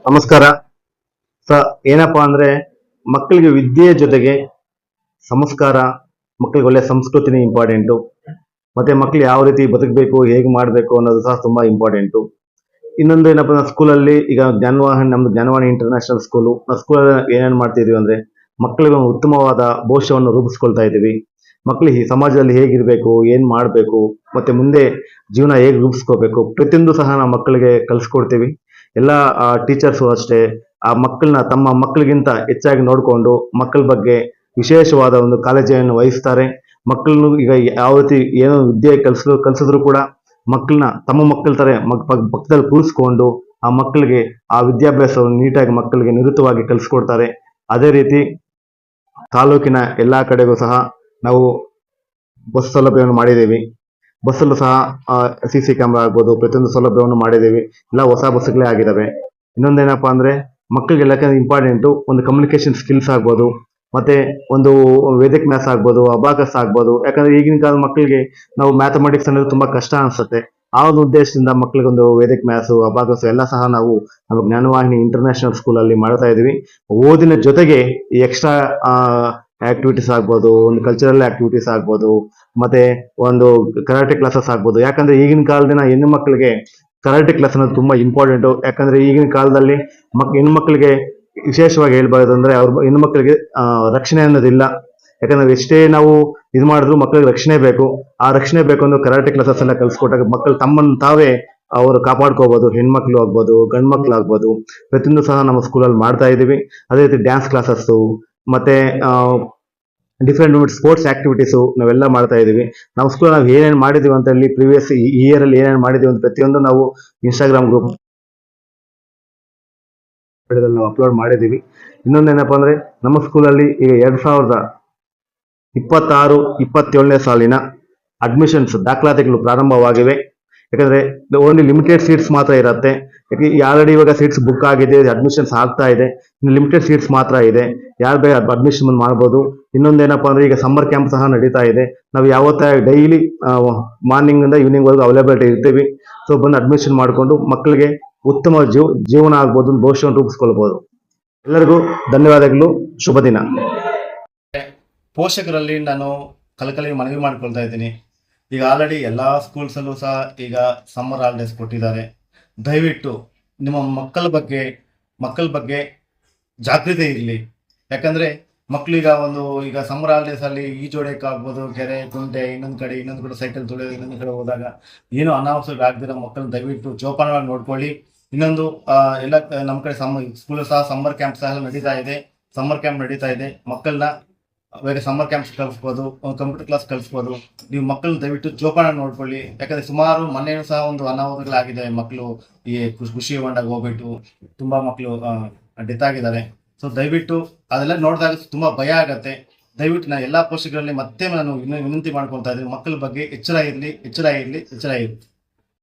ನಮಸ್ಕಾರ. ಸ ಏನಪ್ಪಾ ಅಂದ್ರೆ ಮಕ್ಕಳಿಗೆ ವಿದ್ಯೆಯ ಜೊತೆಗೆ ಸಂಸ್ಕಾರ, ಮಕ್ಕಳಿಗೆ ಒಳ್ಳೆ ಸಂಸ್ಕೃತಿನೇ ಇಂಪಾರ್ಟೆಂಟು. ಮತ್ತೆ ಮಕ್ಕಳು ಯಾವ ರೀತಿ ಬದುಕಬೇಕು, ಹೇಗೆ ಮಾಡಬೇಕು ಅನ್ನೋದು ಸಹ ತುಂಬಾ ಇಂಪಾರ್ಟೆಂಟು. ಇನ್ನೊಂದು ಏನಪ್ಪಾ ಅಂದ್ರೆ ಸ್ಕೂಲಲ್ಲಿ ಈಗ ಜ್ಞಾನವಾಹಿನಿ, ನಮ್ದು ಜ್ಞಾನವಾಣಿ ಇಂಟರ್ನ್ಯಾಷನಲ್ ಸ್ಕೂಲು. ನಾವು ಸ್ಕೂಲಲ್ಲಿ ಏನೇನು ಮಾಡ್ತಿದೀವಿ ಅಂದ್ರೆ ಮಕ್ಕಳಿಗೆ ಒಂದು ಉತ್ತಮವಾದ ಭವಿಷ್ಯವನ್ನು ರೂಪಿಸ್ಕೊಳ್ತಾ ಇದ್ದೀವಿ. ಮಕ್ಕಳು ಈ ಸಮಾಜದಲ್ಲಿ ಹೇಗಿರಬೇಕು, ಏನ್ ಮಾಡಬೇಕು, ಮತ್ತೆ ಮುಂದೆ ಜೀವನ ಹೇಗೆ ರೂಪಿಸ್ಕೋಬೇಕು, ಪ್ರತಿಯೊಂದು ಸಹ ನಾವು ಮಕ್ಕಳಿಗೆ ಕಲಿಸ್ಕೊಡ್ತೀವಿ. ಎಲ್ಲ ಟೀಚರ್ಸು ಅಷ್ಟೇ ಆ ಮಕ್ಕಳನ್ನ ತಮ್ಮ ಮಕ್ಕಳಿಗಿಂತ ಹೆಚ್ಚಾಗಿ ನೋಡಿಕೊಂಡು ಮಕ್ಕಳ ಬಗ್ಗೆ ವಿಶೇಷವಾದ ಒಂದು ಕಾಳಜಿಯನ್ನು ವಹಿಸ್ತಾರೆ. ಮಕ್ಕಳನ್ನು ಈಗ ಯಾವ ರೀತಿ ಏನೋ ವಿದ್ಯೆ ಕಲಿಸಿದ್ರು ಕೂಡ ಮಕ್ಕಳನ್ನ ತಮ್ಮ ಮಕ್ಕಳ ತರ ಪಕ್ಕದಲ್ಲಿ ಕೂರಿಸ್ಕೊಂಡು ಆ ಮಕ್ಕಳಿಗೆ ಆ ವಿದ್ಯಾಭ್ಯಾಸವನ್ನು ನೀಟಾಗಿ ಮಕ್ಕಳಿಗೆ ನಿರುತವಾಗಿ ಕಲಿಸ್ಕೊಡ್ತಾರೆ. ಅದೇ ರೀತಿ ತಾಲೂಕಿನ ಎಲ್ಲಾ ಕಡೆಗೂ ಸಹ ನಾವು ಬಸ್ ಸೌಲಭ್ಯವನ್ನು ಮಾಡಿದ್ದೀವಿ. ಬಸ್ಸಲ್ಲೂ ಸಹ CC ಕ್ಯಾಮ್ರಾ ಆಗ್ಬೋದು, ಪ್ರತಿಯೊಂದು ಸೌಲಭ್ಯವನ್ನು ಮಾಡಿದ್ದೀವಿ. ಎಲ್ಲ ಹೊಸ ಬಸ್ಗಳೇ ಆಗಿದ್ದಾವೆ. ಇನ್ನೊಂದೇನಪ್ಪಾ ಅಂದ್ರೆ ಮಕ್ಕಳಿಗೆಲ್ಲ ಇಂಪಾರ್ಟೆಂಟು ಒಂದು ಕಮ್ಯುನಿಕೇಶನ್ ಸ್ಕಿಲ್ಸ್ ಆಗ್ಬೋದು, ಮತ್ತೆ ಒಂದು ವೇದಿಕ್ ಮ್ಯಾಥ್ಸ್ ಆಗ್ಬೋದು, ಅಬಾಕಸ್ ಆಗ್ಬೋದು. ಯಾಕಂದ್ರೆ ಈಗಿನ ಕಾಲದ ಮಕ್ಕಳಿಗೆ ನಾವು ಮ್ಯಾಥಮೆಟಿಕ್ಸ್ ಅನ್ನೋದು ತುಂಬಾ ಕಷ್ಟ ಅನ್ಸುತ್ತೆ. ಆ ಒಂದು ಉದ್ದೇಶದಿಂದ ಮಕ್ಕಳಿಗೆ ಒಂದು ವೇದಿಕ್ ಮ್ಯಾಥ್ಸ್, ಅಬಾಕಸ್ ಎಲ್ಲ ಸಹ ನಾವು ನಮ್ಮ ಜ್ಞಾನವಾಹಿನಿ ಇಂಟರ್ನ್ಯಾಷನಲ್ ಸ್ಕೂಲ್ ಅಲ್ಲಿ ಮಾಡ್ತಾ ಇದೀವಿ. ಓದಿನ ಜೊತೆಗೆ ಈ ಎಕ್ಸ್ಟ್ರಾ ಆಕ್ಟಿವಿಟೀಸ್ ಆಗ್ಬೋದು, ಒಂದು ಕಲ್ಚರಲ್ ಆಕ್ಟಿವಿಟೀಸ್ ಆಗ್ಬೋದು, ಮತ್ತೆ ಒಂದು ಕರಾಟೆ ಕ್ಲಾಸಸ್ ಆಗ್ಬೋದು. ಯಾಕಂದ್ರೆ ಈಗಿನ ಕಾಲದಿನ ಹೆಣ್ಣು ಮಕ್ಕಳಿಗೆ ಕರಾಟೆ ಕ್ಲಾಸ್ ಅನ್ನೋದು ತುಂಬಾ ಇಂಪಾರ್ಟೆಂಟ್. ಯಾಕಂದ್ರೆ ಈಗಿನ ಕಾಲದಲ್ಲಿ ಹೆಣ್ಣು ಮಕ್ಕಳಿಗೆ ವಿಶೇಷವಾಗಿ ಹೇಳ್ಬಾರ್ದು ಅಂದ್ರೆ ಅವ್ರ ಹೆಣ್ಣು ಮಕ್ಕಳಿಗೆ ರಕ್ಷಣೆ ಅನ್ನೋದಿಲ್ಲ. ಯಾಕಂದ್ರೆ ಎಷ್ಟೇ ನಾವು ಇದು ಮಾಡಿದ್ರು ಮಕ್ಕಳಿಗೆ ರಕ್ಷಣೆ ಬೇಕು. ಆ ರಕ್ಷಣೆ ಬೇಕು ಅಂದ್ರೆ ಕರಾಟೆ ಕ್ಲಾಸಸ್ ಎಲ್ಲ ಕಲ್ಸ್ಕೊಟ್ಟಾಗ ಮಕ್ಕಳು ತಮ್ಮನ್ನು ತಾವೇ ಅವರು ಕಾಪಾಡ್ಕೋಬಹುದು. ಹೆಣ್ಮಕ್ಳು ಆಗ್ಬೋದು, ಗಂಡ್ ಮಕ್ಳು ಆಗ್ಬೋದು, ಪ್ರತಿಯೊಂದು ಸಹ ನಮ್ಮ ಸ್ಕೂಲಲ್ಲಿ ಮಾಡ್ತಾ ಇದೀವಿ. ಅದೇ ರೀತಿ ಡ್ಯಾನ್ಸ್ ಕ್ಲಾಸಸ್, ಮತ್ತೆ ಡಿಫ್ರೆಂಟ್ ಸ್ಪೋರ್ಟ್ಸ್ ಆಕ್ಟಿವಿಟೀಸ್ ನಾವೆಲ್ಲ ಮಾಡ್ತಾ ಇದೀವಿ. ನಾವು ಸ್ಕೂಲ್ ನಾವು ಏನೇನು ಮಾಡಿದೀವಿ ಅಂತ ಹೇಳಿ ಪ್ರೀವಿಯಸ್ ಇಯರ್ ಅಲ್ಲಿ ಏನೇನು ಮಾಡಿದೀವಿ ಅಂತ ಪ್ರತಿಯೊಂದು ನಾವು ಇನ್ಸ್ಟಾಗ್ರಾಮ್ ಗ್ರೂಪ್ ನಾವು ಅಪ್ಲೋಡ್ ಮಾಡಿದೀವಿ. ಇನ್ನೊಂದೇನಪ್ಪಾ ಅಂದ್ರೆ ನಮ್ಮ ಸ್ಕೂಲಲ್ಲಿ ಈಗ 2026-27ನೇ ಸಾಲಿನ ಅಡ್ಮಿಷನ್ಸ್ ದಾಖಲಾತಿಗಳು ಪ್ರಾರಂಭವಾಗಿವೆ. ಯಾಕಂದ್ರೆ ಓನ್ಲಿ ಲಿಮಿಟೆಡ್ ಸೀಟ್ಸ್ ಮಾತ್ರ ಇರುತ್ತೆ. ಆಲ್ರೆಡಿ ಇವಾಗ ಸೀಟ್ಸ್ ಬುಕ್ ಆಗಿದೆ, ಅಡ್ಮಿಷನ್ಸ್ ಆಗ್ತಾ ಇದೆ. ಇನ್ನು ಲಿಮಿಟೆಡ್ ಸೀಟ್ಸ್ ಮಾತ್ರ ಇದೆ. ಯಾರು ಬೇಗ ಅಡ್ಮಿಷನ್ ಮಾಡ್ಬೋದು. ಇನ್ನೊಂದೇನಪ್ಪಾ ಅಂದ್ರೆ ಈಗ ಸಮ್ಮರ್ ಕ್ಯಾಂಪ್ ಸಹ ನಡೀತಾ ಇದೆ. ನಾವು ಯಾವತ್ತ ಡೈಲಿ ಮಾರ್ನಿಂಗ್ ಇಂದ ಈವ್ನಿಂಗ್ ವರೆಗೂ ಅವೈಲೇಬಿಲಿಟಿ ಇರ್ತೀವಿ. ಸೊ ಬಂದು ಅಡ್ಮಿಷನ್ ಮಾಡಿಕೊಂಡು ಮಕ್ಕಳಿಗೆ ಉತ್ತಮ ಜೀವನ ಆಗ್ಬೋದು, ಭವಿಷ್ಯವನ್ನು ರೂಪಿಸ್ಕೊಳ್ಬಹುದು. ಎಲ್ಲರಿಗೂ ಧನ್ಯವಾದಗಳು. ಶುಭ ದಿನ. ಪೋಷಕರಲ್ಲಿ ನಾನು ಕಳಕಳಿ ಮನವಿ ಮಾಡ್ಕೊಳ್ತಾ ಇದ್ದೀನಿ. ಈಗ ಆಲ್ರೆಡಿ ಎಲ್ಲ ಸ್ಕೂಲ್ಸಲ್ಲೂ ಸಹ ಈಗ ಸಮ್ಮರ್ ಹಾಲಿಡೇಸ್ ಕೊಟ್ಟಿದ್ದಾರೆ. ದಯವಿಟ್ಟು ನಿಮ್ಮ ಮಕ್ಕಳ ಬಗ್ಗೆ ಜಾಗೃತಿ ಇರಲಿ. ಯಾಕಂದ್ರೆ ಮಕ್ಕಳೀಗ ಈಗ ಸಮ್ಮರ್ ಹಾಲಿಡೇಸ್ ಅಲ್ಲಿ ಈಜೋಡಕ್ಕಾಗ್ಬೋದು, ಕೆರೆ ಕುಂಟೆ, ಇನ್ನೊಂದು ಕಡೆ ಸೈಕಲ್ ತುಳಿಯೋದು, ಇನ್ನೊಂದು ಕಡೆ ಹೋದಾಗ ಏನು ಅನಾವಶ್ಯಕ ಆಗದಿರೋ ಮಕ್ಕಳನ್ನ ದಯವಿಟ್ಟು ಜೋಪಾನವಾಗಿ ನೋಡ್ಕೊಳ್ಳಿ. ಇನ್ನೊಂದು ಎಲ್ಲ ನಮ್ಮ ಕಡೆ ಸ್ಕೂಲ್ ಸಹ ಸಮ್ಮರ್ ಕ್ಯಾಂಪ್ ಸಹ ನಡೀತಾ ಇದೆ. ಮಕ್ಕಳನ್ನ ಬೇರೆ ಸಮ್ಮರ್ ಕ್ಯಾಂಪ್ಸ್ ಕಳಿಸ್ಬೋದು, ಕಂಪ್ಯೂಟರ್ ಕ್ಲಾಸ್ ಕಳಿಸ್ಬೋದು. ನೀವು ಮಕ್ಕಳನ್ನ ದಯವಿಟ್ಟು ಜೋಪಾನ ನೋಡ್ಕೊಳ್ಳಿ. ಯಾಕಂದ್ರೆ ಸುಮಾರು ಮೊನ್ನೆಯೂ ಸಹ ಒಂದು ಅನಾಹುತಗಳಾಗಿದೆ. ಮಕ್ಕಳು ಈ ಖುಷಿ ಹೊಂಡಾಗ ಹೋಗ್ಬಿಟ್ಟು ತುಂಬಾ ಮಕ್ಕಳು ಡೆತ್ ಆಗಿದ್ದಾರೆ. ಸೊ ದಯವಿಟ್ಟು ಅದೆಲ್ಲ ನೋಡಿದಾಗ ತುಂಬಾ ಭಯ ಆಗತ್ತೆ. ದಯವಿಟ್ಟು ನಾನು ಎಲ್ಲಾ ಪೋಷಕರಲ್ಲಿ ಮತ್ತೆ ನಾನು ವಿನಂತಿ ಮಾಡ್ಕೊಳ್ತಾ ಇದ್ದೀನಿ, ಮಕ್ಕಳ ಬಗ್ಗೆ ಎಚ್ಚರ ಇರಲಿ.